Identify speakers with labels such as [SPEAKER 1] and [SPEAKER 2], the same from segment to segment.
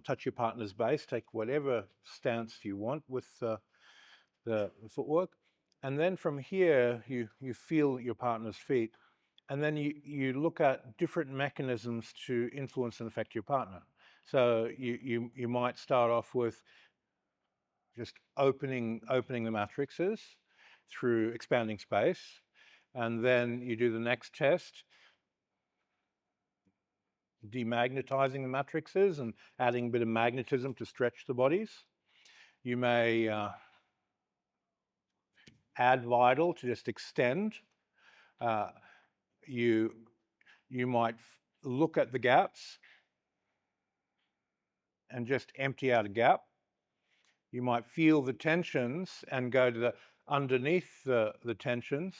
[SPEAKER 1] touch your partner's base, take whatever stance you want with the footwork. And then from here, you feel your partner's feet. And then you look at different mechanisms to influence and affect your partner. So you might start off with just opening the matrices through expanding space. And then you do the next test, demagnetizing the matrices and adding a bit of magnetism to stretch the bodies. You may add vital to just extend. You might look at the gaps and just empty out a gap. You might feel the tensions and go to the underneath the tensions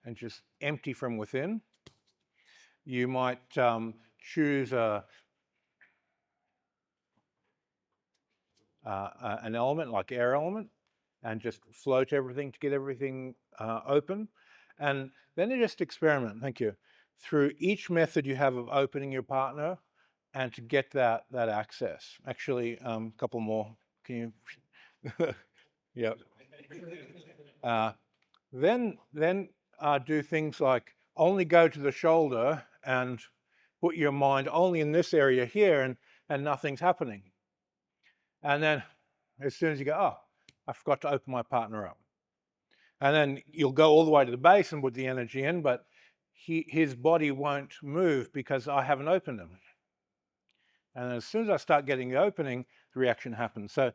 [SPEAKER 1] and just empty from within. You might choose an element like air element and just float everything to get everything open. And then you just experiment, thank you, through each method you have of opening your partner and to get that access. Actually, a couple more. Can you? Yeah. Then do things like only go to the shoulder and put your mind only in this area here, and nothing's happening. And then as soon as you go, oh, I forgot to open my partner up. And then you'll go all the way to the base and put the energy in, but his body won't move because I haven't opened him. And as soon as I start getting the opening, the reaction happens. So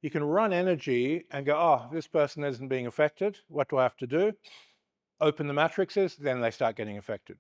[SPEAKER 1] you can run energy and go, oh, this person isn't being affected. What do I have to do? Open the matrices, then they start getting affected.